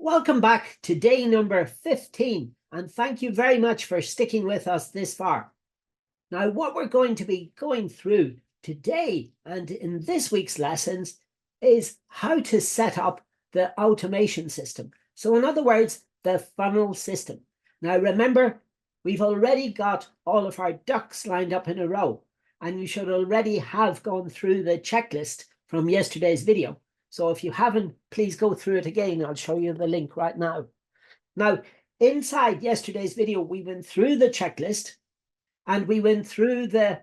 Welcome back to day number 15, and thank you very much for sticking with us this far. Now, what we're going to be going through today and in this week's lessons is how to set up the automation system. So in other words, the funnel system. Now, remember, we've already got all of our ducks lined up in a row, and you should already have gone through the checklist from yesterday's video. So if you haven't, please go through it again. I'll show you the link right now. Now, inside yesterday's video, we went through the checklist and we went through the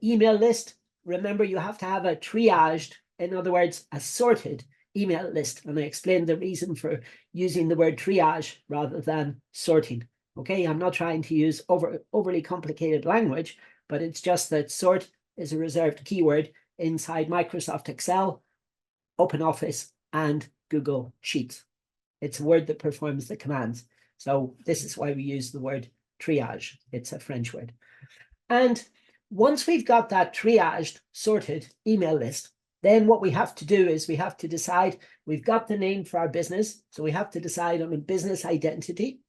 email list. Remember, you have to have a triaged, in other words, a sorted email list. And I explained the reason for using the word triage rather than sorting. Okay, I'm not trying to use overly complicated language, but it's just that sort is a reserved keyword inside Microsoft Excel, OpenOffice, and Google Sheets. It's a word that performs the commands. So this is why we use the word triage. It's a French word. And once we've got that triaged, sorted email list, then what we have to do is we have to decide, we've got the name for our business, so we have to decide on a business identity.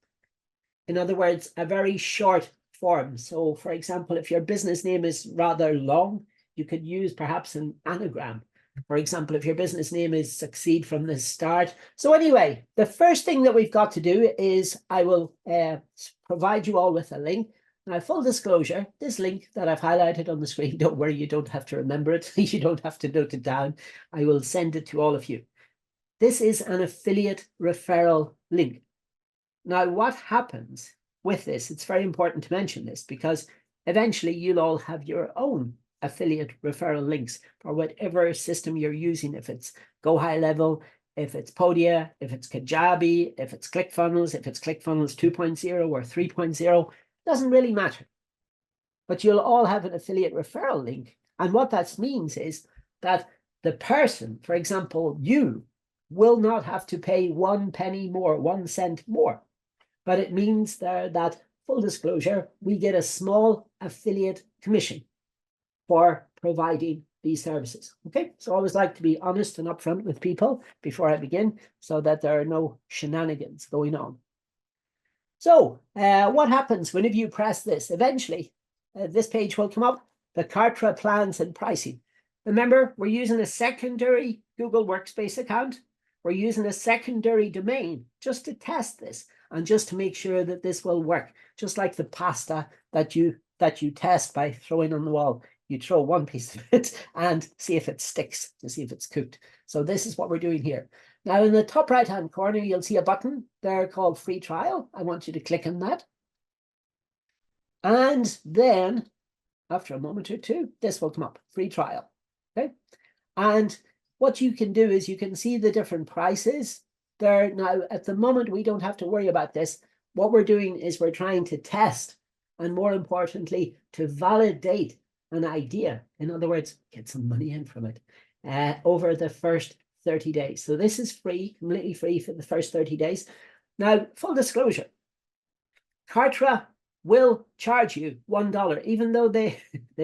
In other words, a very short form. So for example, if your business name is rather long, you could use perhaps an anagram. For example, if your business name is Succeed from the Start. So anyway, the first thing that we've got to do is I will provide you all with a link. Now, full disclosure, this link that I've highlighted on the screen, don't worry, you don't have to remember it. You don't have to note it down. I will send it to all of you. This is an affiliate referral link. Now, what happens with this? It's very important to mention this because eventually you'll all have your own affiliate referral links for whatever system you're using. If it's Go High Level, if it's Podia, if it's Kajabi, if it's ClickFunnels, if it's ClickFunnels 2.0 or 3.0, doesn't really matter. But you'll all have an affiliate referral link. And what that means is that the person, for example, you will not have to pay 1 penny more, 1 cent more. But it means that, full disclosure, we get a small affiliate commission for providing these services. Okay, so I always like to be honest and upfront with people before I begin so that there are no shenanigans going on. So what happens whenever you press this? Eventually, this page will come up, the Kartra plans and pricing. Remember, we're using a secondary Google Workspace account. We're using a secondary domain just to test this and just to make sure that this will work, just like the pasta that you test by throwing on the wall. You throw one piece of it and see if it sticks, to see if it's cooked. So this is what we're doing here. Now, in the top right-hand corner, you'll see a button there called Free Trial. I want you to click on that. And then, after a moment or two, this will come up, Free Trial. Okay. And what you can do is you can see the different prices there. Now, at the moment, we don't have to worry about this. What we're doing is we're trying to test and, more importantly, to validate an idea. In other words, get some money in from it over the first 30 days. So this is free, completely free for the first 30 days. Now, full disclosure, Kartra will charge you $1. Even though they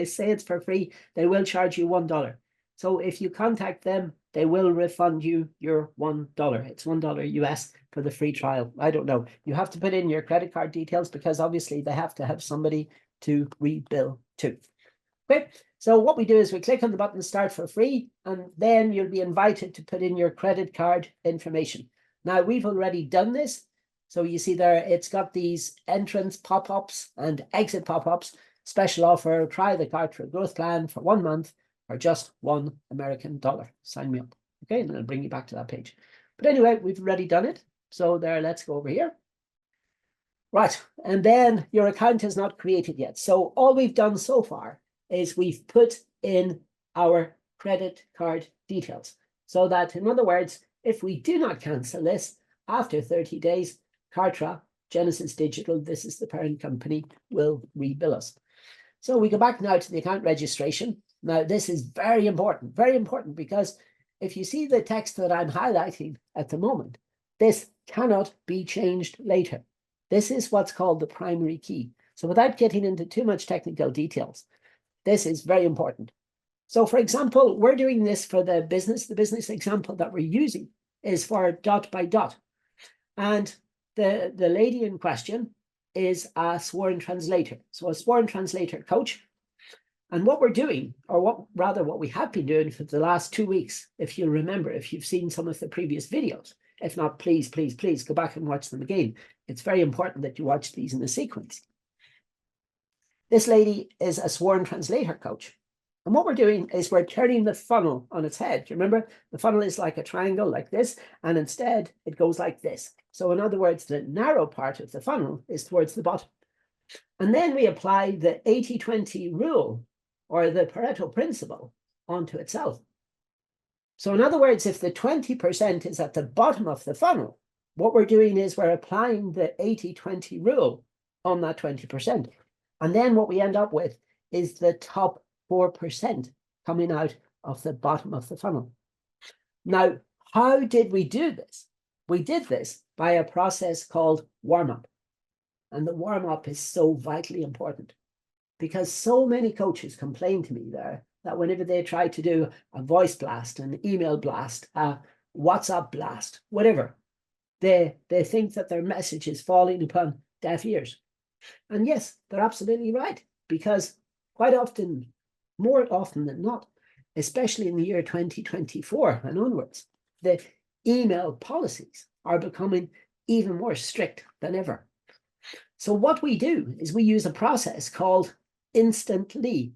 say it's for free, they will charge you $1. So if you contact them, they will refund you your $1. It's $1 US for the free trial. I don't know. You have to put in your credit card details because obviously they have to have somebody to rebill to. Okay, so what we do is we click on the button Start for Free, and then you'll be invited to put in your credit card information. Now, we've already done this. So you see there, it's got these entrance pop-ups and exit pop-ups. Special offer, try the Kartra growth plan for 1 month for just $1 American. Sign me up. Okay, and I'll bring you back to that page. But anyway, we've already done it. So there, let's go over here. Right, and then your account is not created yet. So all we've done so far is we've put in our credit card details. So that, in other words, if we do not cancel this, after 30 days, Kartra, Genesis Digital, this is the parent company, will rebill us. So we go back now to the account registration. Now, this is very important because if you see the text that I'm highlighting at the moment, this cannot be changed later. This is what's called the primary key. So without getting into too much technical details, this is very important. So for example, we're doing this for the business. The business example that we're using is for dot by dot. And the lady in question is a sworn translator. So a sworn translator coach. And what we're doing, or what we have been doing for the last 2 weeks, if you remember, if you've seen some of the previous videos, if not, please, please, please go back and watch them again. It's very important that you watch these in a sequence. This lady is a sworn translator coach. And what we're doing is we're turning the funnel on its head. Do you remember? The funnel is like a triangle like this, and instead it goes like this. So in other words, the narrow part of the funnel is towards the bottom. And then we apply the 80-20 rule, or the Pareto principle, onto itself. So in other words, if the 20% is at the bottom of the funnel, what we're doing is we're applying the 80-20 rule on that 20%. And then what we end up with is the top 4% coming out of the bottom of the funnel. Now, how did we do this? We did this by a process called warm-up. And the warm-up is so vitally important, because so many coaches complain to me there that whenever they try to do a voice blast, an email blast, a WhatsApp blast, whatever, they think that their message is falling upon deaf ears. And yes, they're absolutely right, because quite often, more often than not, especially in the year 2024 and onwards, the email policies are becoming even more strict than ever. So what we do is we use a process called instantly.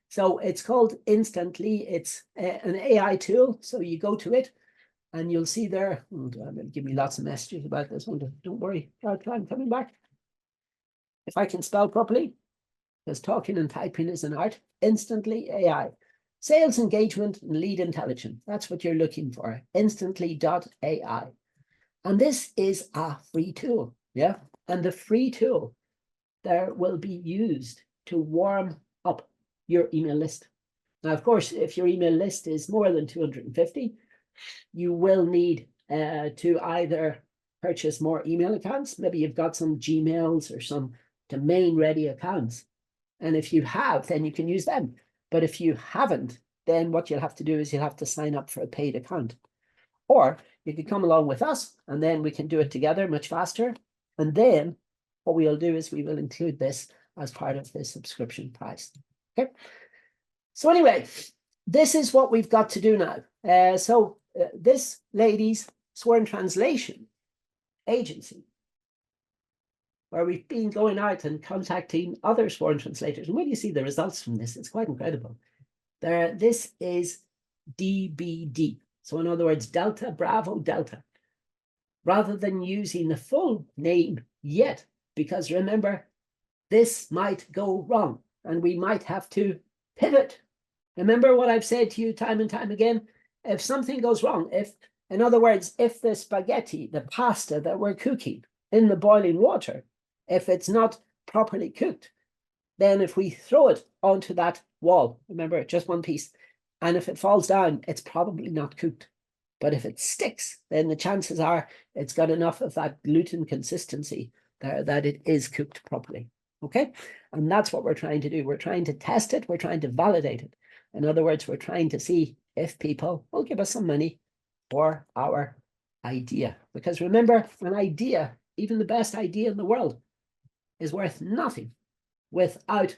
So it's called instantly. It's an AI tool. So you go to it and you'll see there, give me lots of messages about this one. Don't worry, I'm coming back. If I can spell properly, because talking and typing is an art. Instantly AI. Sales engagement and lead intelligence. That's what you're looking for. Instantly.ai. And this is a free tool. Yeah. And the free tool there will be used to warm up your email list. Now, of course, if your email list is more than 250, you will need to either purchase more email accounts. Maybe you've got some Gmails or some domain ready accounts. And if you have, then you can use them. But if you haven't, then what you'll have to do is you'll have to sign up for a paid account. Or you could come along with us and then we can do it together much faster. And then what we'll do is we will include this as part of the subscription price. Okay. So anyway, this is what we've got to do now. This lady's sworn translation agency, where we've been going out and contacting other sworn translators. And when you see the results from this, it's quite incredible. This is DBD. So in other words, Delta Bravo Delta, rather than using the full name yet, because remember, this might go wrong and we might have to pivot. Remember what I've said to you time and time again? If something goes wrong, in other words, if the spaghetti, the pasta that we're cooking in the boiling water, if it's not properly cooked, then if we throw it onto that wall, remember, just one piece, and if it falls down, it's probably not cooked. But if it sticks, then the chances are it's got enough of that gluten consistency there that it is cooked properly. Okay? And that's what we're trying to do. We're trying to test it. We're trying to validate it. In other words, we're trying to see if people will give us some money for our idea. Because remember, an idea, even the best idea in the world, is worth nothing without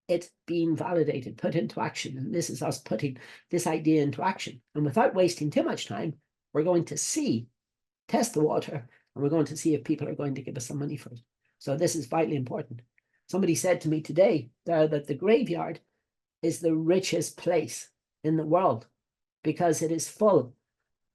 it being validated, put into action. And this is us putting this idea into action. And without wasting too much time, we're going to test the water, and we're going to see if people are going to give us some money for it. So this is vitally important. Somebody said to me today that the graveyard is the richest place in the world because it is full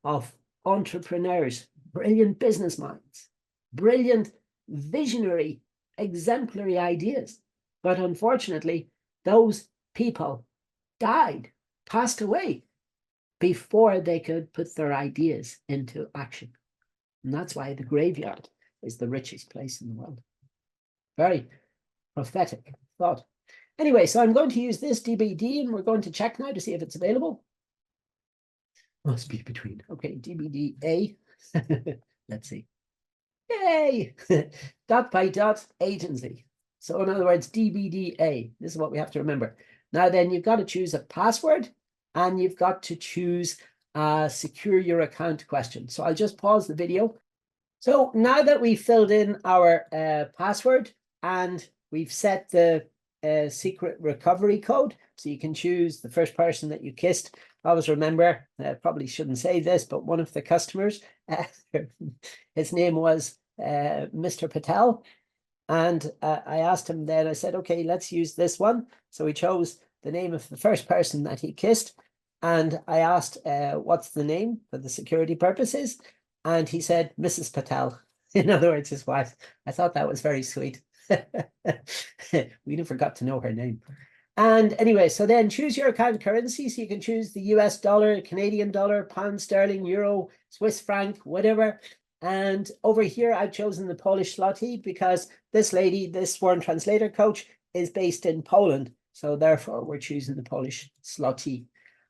of entrepreneurs, brilliant business minds, brilliant, visionary, exemplary ideas. But unfortunately, those people died, passed away before they could put their ideas into action. And that's why the graveyard is the richest place in the world. Very prophetic thought. Anyway, so I'm going to use this DBD and we're going to check now to see if it's available. Must be between. Okay, DBDA. Let's see. Yay! Dot by dot agency. So in other words, DBDA. This is what we have to remember. Now then, you've got to choose a password and you've got to choose secure your account question. So I'll just pause the video. So now that we've filled in our password and we've set the secret recovery code, so you can choose the first person that you kissed. Always remember, probably shouldn't say this, but one of the customers, his name was Mr. Patel. And I asked him then, I said, okay, let's use this one. So he chose the name of the first person that he kissed. And I asked, what's the name for the security purposes? And he said, Mrs. Patel. In other words, his wife. I thought that was very sweet. We never got to know her name. And anyway, so then choose your account currency. So you can choose the US dollar, Canadian dollar, pound sterling, euro, Swiss franc, whatever. And over here, I've chosen the Polish zloty because this lady, this sworn translator coach, is based in Poland. So therefore, we're choosing the Polish zloty.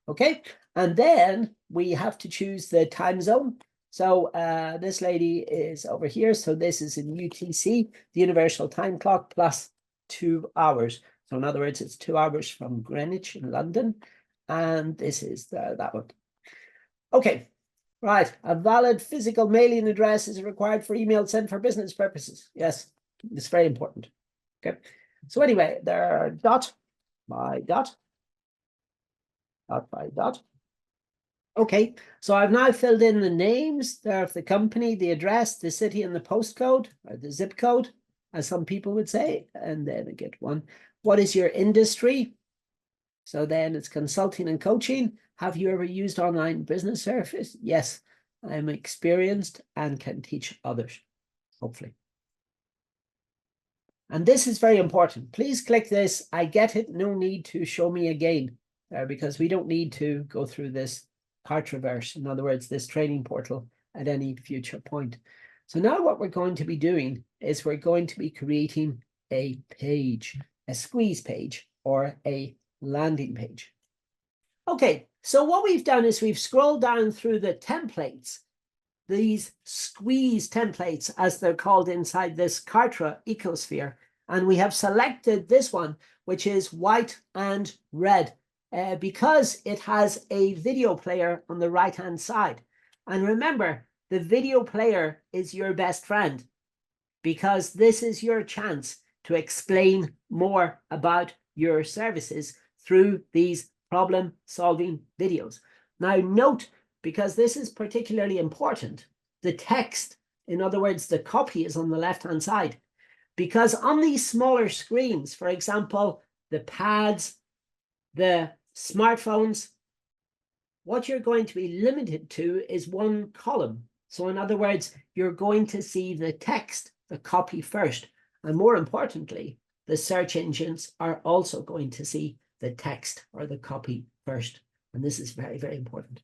Okay. And then we have to choose the time zone. So this lady is over here. So this is in UTC, the Universal Time Clock, plus 2 hours. So in other words, it's 2 hours from Greenwich in London. And this is that one. Okay, right. A valid physical mailing address is required for email sent for business purposes. Yes, it's very important. Okay. So anyway, there are dot by dot by dot. Okay, so I've now filled in the names there of the company, the address, the city, and the postcode, or the zip code, as some people would say. And then I get one. What is your industry? So then it's consulting and coaching. Have you ever used online business service? Yes, I'm experienced and can teach others, hopefully. And this is very important. Please click this. I get it. No need to show me again, because we don't need to go through this Kartraverse, in other words, this training portal at any future point. So now what we're going to be doing is we're going to be creating a page, a squeeze page or a landing page. Okay, so what we've done is we've scrolled down through the templates, these squeeze templates, as they're called inside this Kartra ecosphere. And we have selected this one, which is white and red, because it has a video player on the right-hand side. And remember, the video player is your best friend, because this is your chance to explain more about your services through these problem-solving videos. Now note, because this is particularly important, the text, in other words, the copy, is on the left-hand side. Because on these smaller screens, for example, the pads, the smartphones, what you're going to be limited to is one column. So in other words, you're going to see the text, the copy first. And more importantly, the search engines are also going to see the text or the copy first. And this is very, very important.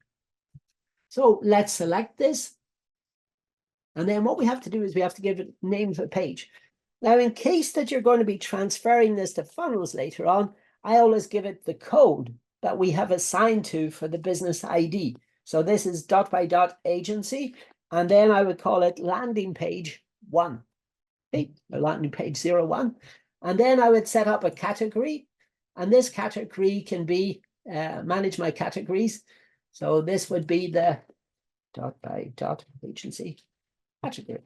So let's select this. And then what we have to do is we have to give it name of a page. Now, in case that you're going to be transferring this to funnels later on, I always give it the code that we have assigned to for the business ID. So this is dot by dot agency, and then I would call it landing page 1. Okay, or landing page 01. And then I would set up a category, and this category can be manage my categories. So this would be the dot by dot agency category.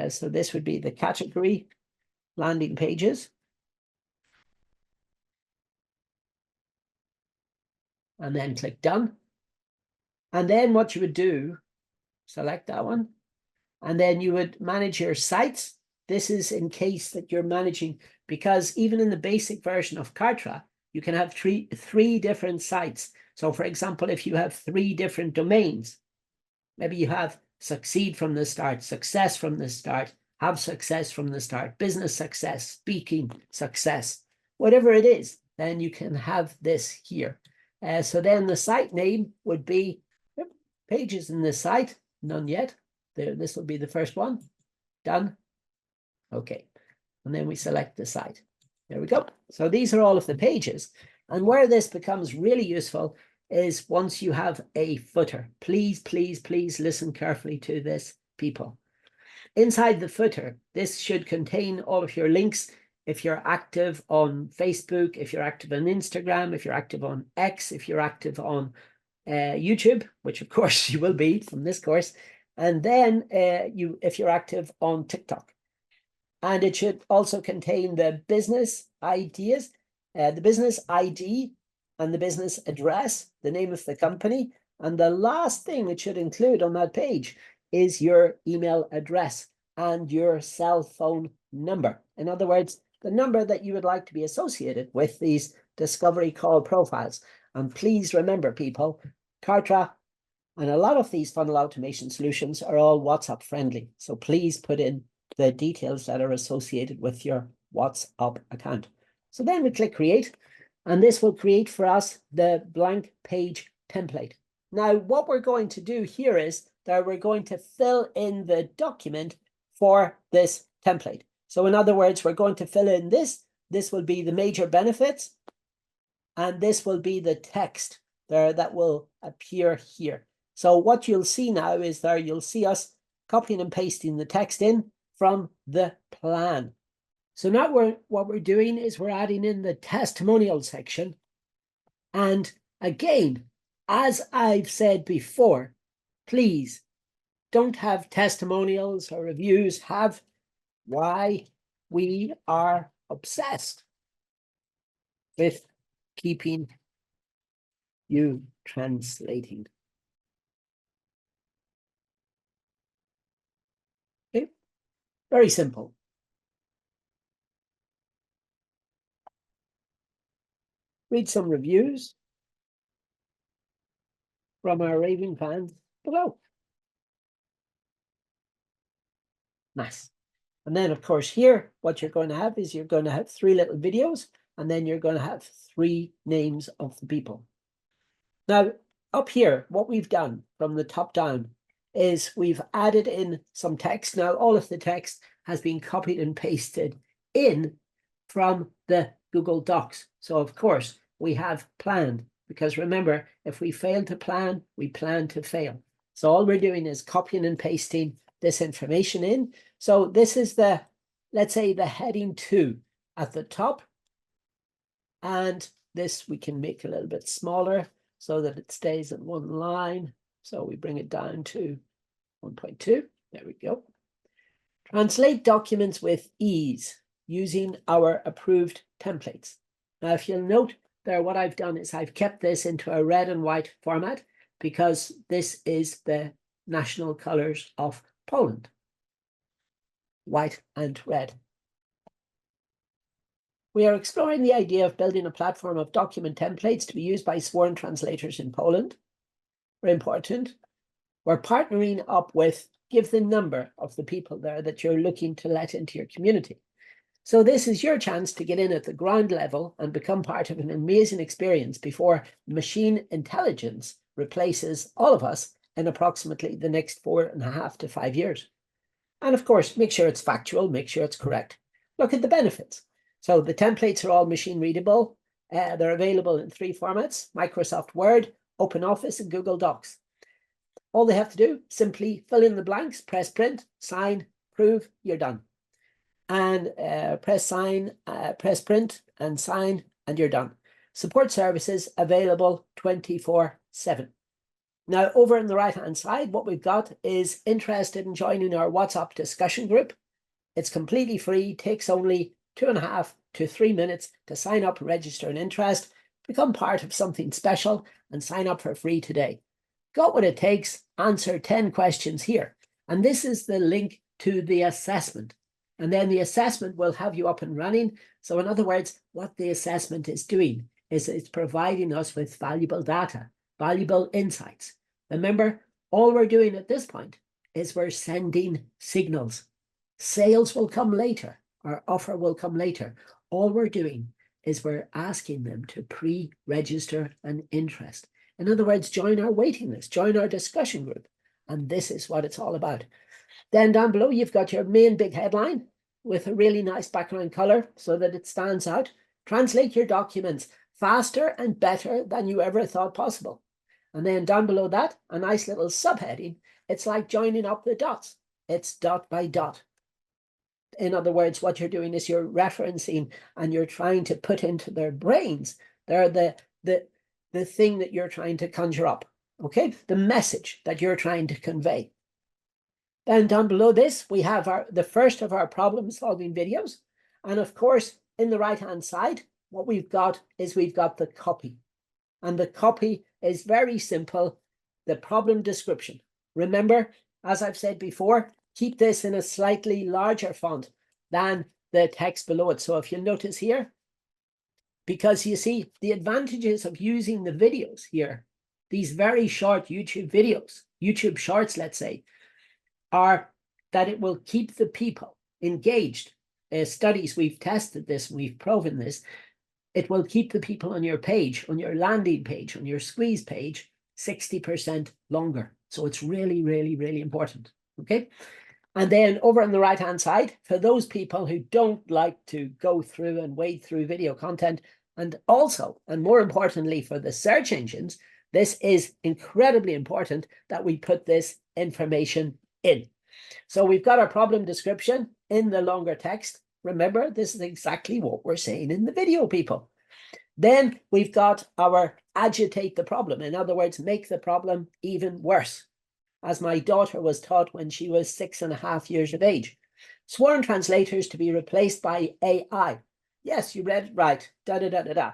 So this would be the category landing pages. And then click done. And then what you would do, select that one. And then you would manage your sites. This is in case that you're managing, because even in the basic version of Kartra, you can have three different sites. So for example, if you have 3 different domains, maybe you have succeed from the start, success from the start, have success from the start, business success, speaking success, whatever it is, then you can have this here. So then the site name would be pages in this site, none yet. There, this will be the first one. Done. Okay. And then we select the site. There we go. So these are all of the pages. And where this becomes really useful is once you have a footer. Please, please, please listen carefully to this, people. Inside the footer, this should contain all of your links if you're active on Facebook, if you're active on Instagram, if you're active on X, if you're active on YouTube, which of course you will be from this course, and then if you're active on TikTok. And it should also contain the business ideas, the business ID and the business address, the name of the company. And the last thing it should include on that page is your email address and your cell phone number. In other words, the number that you would like to be associated with these discovery call profiles. And please remember, people, Kartra and a lot of these funnel automation solutions are all WhatsApp friendly. So please put in the details that are associated with your WhatsApp account. So then we click create, and this will create for us the blank page template. Now, what we're going to do here is that we're going to fill in the document for this template. So in other words, we're going to fill in this. This will be the major benefits, and this will be the text there that will appear here. So what you'll see now is there you'll see us copying and pasting the text in from the plan. So now what we're doing is we're adding in the testimonial section. And again, as I've said before, please don't have testimonials or reviews, have why we are obsessed with keeping you translating. Okay, very simple. Read some reviews from our raving fans below. Nice. And then, of course, here, what you're going to have is you're going to have 3 little videos, and then you're going to have 3 names of the people. Now, up here, what we've done from the top down is we've added in some text. Now, all of the text has been copied and pasted in from the Google Docs. So, of course, we have planned, because remember, if we fail to plan, we plan to fail. So all we're doing is copying and pasting this information in. So this is the, let's say, the heading 2 at the top. And this we can make a little bit smaller so that it stays in one line. So we bring it down to 1.2. There we go. Translate documents with ease using our approved templates. Now, if you'll note there, what I've done is I've kept this into a red and white format because this is the national colors of Poland. White and red. We are exploring the idea of building a platform of document templates to be used by sworn translators in Poland. Very important. We're partnering up with, give the number of the people there that you're looking to let into your community. So this is your chance to get in at the ground level and become part of an amazing experience before machine intelligence replaces all of us in approximately the next 4.5 to 5 years. And of course, make sure it's factual, make sure it's correct. Look at the benefits. So the templates are all machine readable. They're available in 3 formats: Microsoft Word, OpenOffice, and Google Docs. All they have to do, simply fill in the blanks, press print, sign, prove, you're done. And press print and sign, and you're done. Support services available 24/7. Now, over on the right-hand side, what we've got is interested in joining our WhatsApp discussion group. It's completely free, takes only 2.5 to 3 minutes to sign up, register an interest, become part of something special, and sign up for free today. Got what it takes, answer 10 questions here. And this is the link to the assessment. And then the assessment will have you up and running. So in other words, what the assessment is doing is it's providing us with valuable data, valuable insights. Remember, all we're doing at this point is we're sending signals. Sales will come later. Our offer will come later. All we're doing is we're asking them to pre-register an interest. In other words, join our waiting list, join our discussion group. And this is what it's all about. Then down below, you've got your main big headline with a really nice background color so that it stands out. Translate your documents faster and better than you ever thought possible. And then down below that, a nice little subheading. It's like joining up the dots. It's dot by dot. In other words, what you're doing is you're referencing and you're trying to put into their brains. They're the thing that you're trying to conjure up, okay? The message that you're trying to convey. Then down below this, we have the first of our problem-solving videos. And of course, in the right-hand side, what we've got is we've got the copy. And the copy is very simple, the problem description. Remember, as I've said before, keep this in a slightly larger font than the text below it. So if you notice here, because you see the advantages of using the videos here, these very short YouTube videos, YouTube shorts, let's say, are that it will keep the people engaged. Studies, we've tested this, we've proven this. It will keep the people on your page, on your landing page, on your squeeze page, 60% longer. So it's really, really, really important, okay? And then over on the right-hand side, for those people who don't like to go through and wade through video content, and also, and more importantly, for the search engines, this is incredibly important that we put this information in. So we've got our problem description in the longer text. Remember, this is exactly what we're saying in the video, people. Then we've got our agitate the problem. In other words, make the problem even worse. As my daughter was taught when she was 6.5 years of age. Sworn translators to be replaced by AI. Yes, you read it right. Da, da, da, da, da.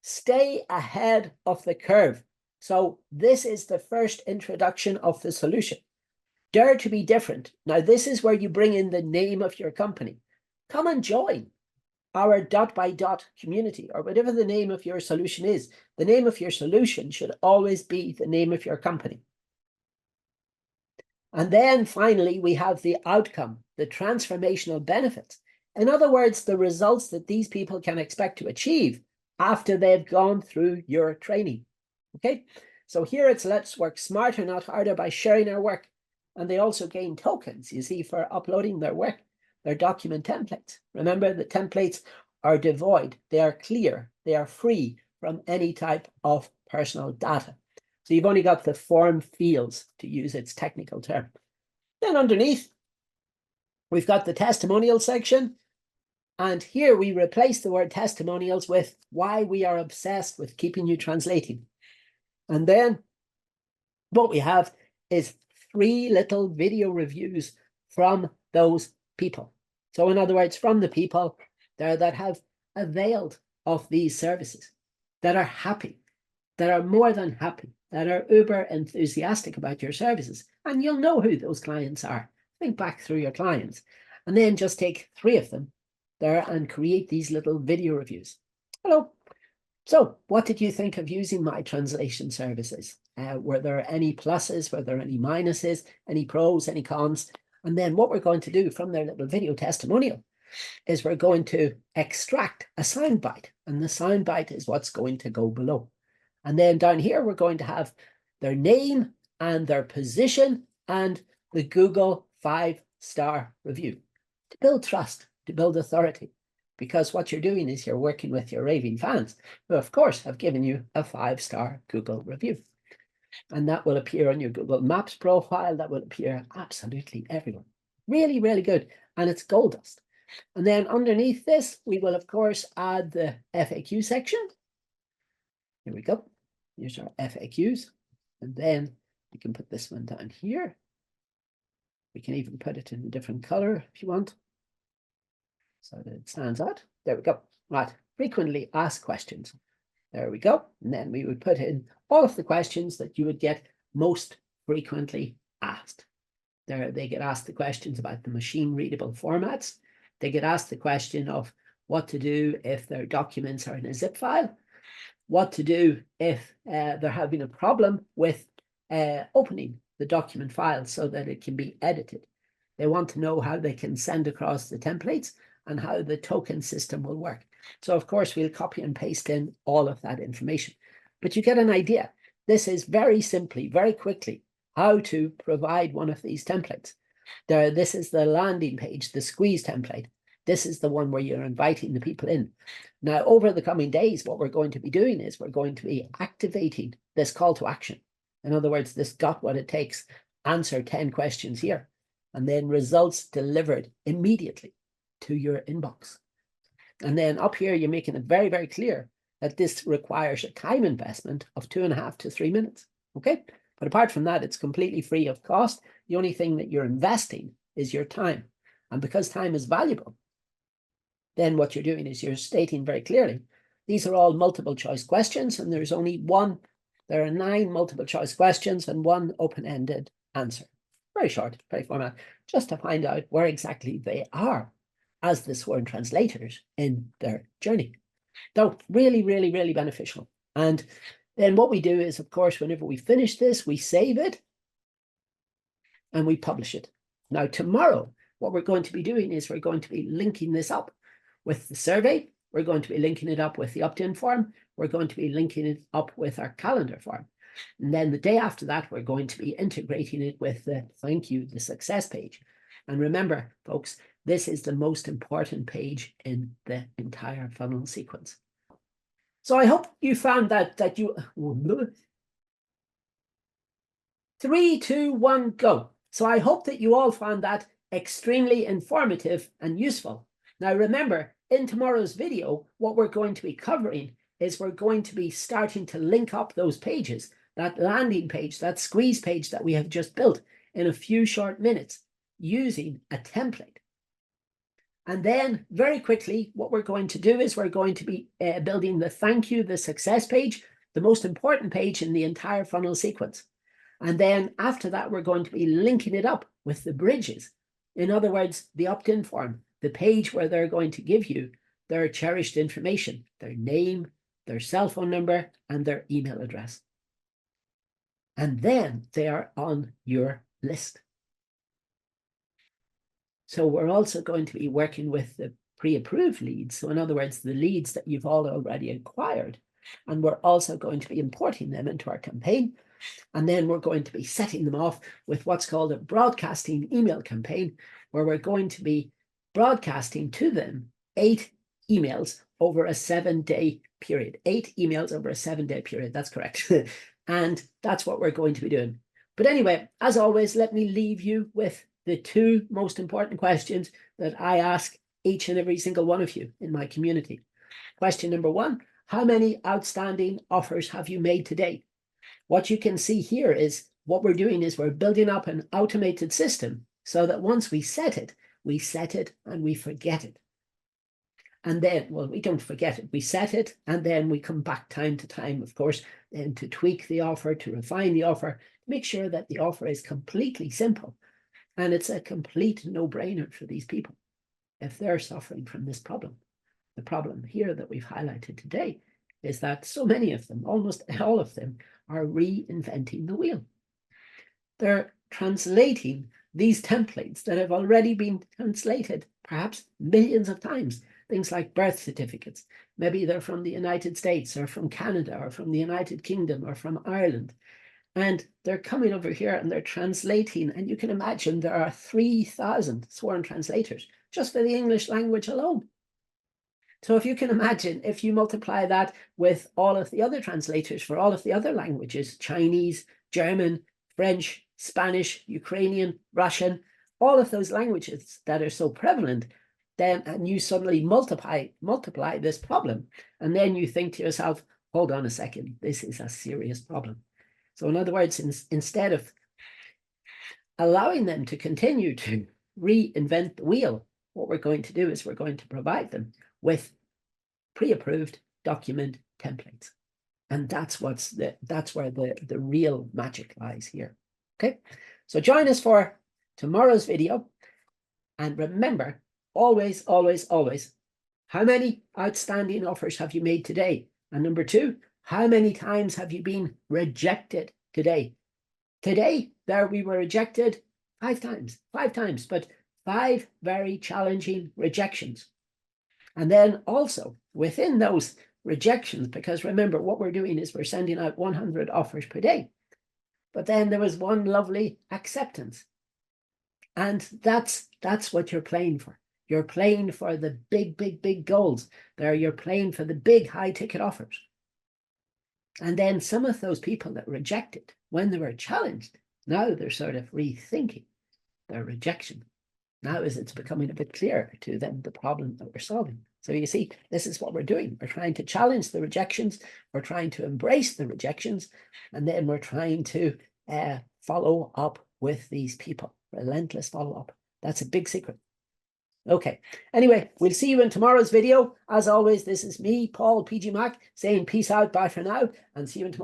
Stay ahead of the curve. So this is the first introduction of the solution. Dare to be different. Now, this is where you bring in the name of your company. Come and join our dot by dot community, or whatever the name of your solution is. The name of your solution should always be the name of your company. And then finally, we have the outcome, the transformational benefits. In other words, the results that these people can expect to achieve after they've gone through your training. Okay, so here it's let's work smarter, not harder, by sharing our work. And they also gain tokens, you see, for uploading their work, their document templates. Remember, the templates are devoid. They are clear. They are free from any type of personal data. So you've only got the form fields, to use its technical term. Then underneath, we've got the testimonial section. And here we replace the word testimonials with why we are obsessed with keeping you translating. And then what we have is 3 little video reviews from those people. So in other words, from the people there that have availed of these services, that are happy, that are more than happy, that are uber enthusiastic about your services. And you'll know who those clients are. Think back through your clients and then just take 3 of them there and create these little video reviews. Hello. So what did you think of using my translation services? Were there any pluses? Were there any minuses? Any pros, any cons? And then what we're going to do from their little video testimonial is we're going to extract a soundbite. And the soundbite is what's going to go below. And then down here, we're going to have their name and their position and the Google 5-star review to build trust, to build authority. Because what you're doing is you're working with your raving fans, who of course have given you a 5-star Google review. And that will appear on your Google Maps profile. That will appear absolutely everywhere. Really, really good. And it's gold dust. And then underneath this, we will of course add the FAQ section. Here we go. Here's our FAQs. And then we can put this one down here. We can even put it in a different color if you want, so that it stands out. There we go. Right. Frequently asked questions. There we go. And then we would put in all of the questions that you would get most frequently asked. There, they get asked the questions about the machine readable formats. They get asked the question of what to do if their documents are in a zip file, what to do if they're having a problem with opening the document file so that it can be edited. They want to know how they can send across the templates and how the token system will work. So of course, we'll copy and paste in all of that information. But you get an idea. This is very simply, very quickly, how to provide one of these templates. This is the landing page, the squeeze template. This is the one where you're inviting the people in. Now, over the coming days, what we're going to be doing is we're going to be activating this call to action. In other words, this got what it takes, answer 10 questions here, and then results delivered immediately. to your inbox. And then up here, you're making it very, very clear that this requires a time investment of 2.5 to 3 minutes. Okay. But apart from that, it's completely free of cost. The only thing that you're investing is your time. And because time is valuable, then what you're doing is you're stating very clearly, these are all multiple choice questions, and there's only one. There are 9 multiple choice questions and 1 open-ended answer. Very short, very format, just to find out where exactly they are as the sworn translators in their journey. So really, really, really beneficial. And then what we do is, of course, whenever we finish this, we save it and we publish it. Now, tomorrow, what we're going to be doing is we're going to be linking this up with the survey. We're going to be linking it up with the opt-in form. We're going to be linking it up with our calendar form. And then the day after that, we're going to be integrating it with the thank you, the success page. And remember, folks, this is the most important page in the entire funnel sequence. So I hope you found that you 3, 2, 1, go. So I hope that you all found that extremely informative and useful. Now remember, in tomorrow's video, what we're going to be covering is we're going to be starting to link up those pages, that landing page, that squeeze page that we have just built in a few short minutes using a template. And then very quickly, what we're going to do is we're going to be building the thank you, the success page, the most important page in the entire funnel sequence. And then after that, we're going to be linking it up with the bridges. In other words, the opt-in form, the page where they're going to give you their cherished information, their name, their cell phone number, and their email address. And then they are on your list. So we're also going to be working with the pre-approved leads. So in other words, the leads that you've all already acquired. And we're also going to be importing them into our campaign. And then we're going to be setting them off with what's called a broadcasting email campaign, where we're going to be broadcasting to them 8 emails over a 7-day period. 8 emails over a 7-day period. That's correct. And that's what we're going to be doing. But anyway, as always, let me leave you with the 2 most important questions that I ask each and every single one of you in my community. Question number 1, how many outstanding offers have you made to date? What you can see here is what we're doing is we're building up an automated system so that once we set it and we forget it. And then, well, we don't forget it. We set it and then we come back time to time, of course, then to tweak the offer, to refine the offer, make sure that the offer is completely simple. And it's a complete no-brainer for these people if they're suffering from this problem. The problem here that we've highlighted today is that so many of them, almost all of them, are reinventing the wheel. They're translating these templates that have already been translated perhaps millions of times. Things like birth certificates. Maybe they're from the United States or from Canada or from the United Kingdom or from Ireland. And they're coming over here and they're translating. And you can imagine there are 3,000 sworn translators just for the English language alone. So if you can imagine, if you multiply that with all of the other translators for all of the other languages, Chinese, German, French, Spanish, Ukrainian, Russian, all of those languages that are so prevalent, then and you suddenly multiply this problem. And then you think to yourself, hold on a second, this is a serious problem. So in other words, instead of allowing them to continue to reinvent the wheel, what we're going to do is we're going to provide them with pre-approved document templates. And that's where the real magic lies here. Okay, so join us for tomorrow's video. And remember, always, always, always, how many outstanding offers have you made today? And number 2, how many times have you been rejected today? Today, there we were rejected 5 times, but 5 very challenging rejections. And then also within those rejections, because remember what we're doing is we're sending out 100 offers per day. But then there was one lovely acceptance. And that's what you're playing for. You're playing for the big, big, big goals. You're playing for the big high ticket offers. And then some of those people that rejected when they were challenged, now they're sort of rethinking their rejection. now as it's becoming a bit clearer to them, the problem that we're solving. So you see, this is what we're doing. We're trying to challenge the rejections. We're trying to embrace the rejections. And then we're trying to follow up with these people. Relentless follow-up. That's a big secret. Okay. Anyway, we'll see you in tomorrow's video. As always, this is me, Paul PG Mac, saying peace out. Bye for now. And see you in tomorrow.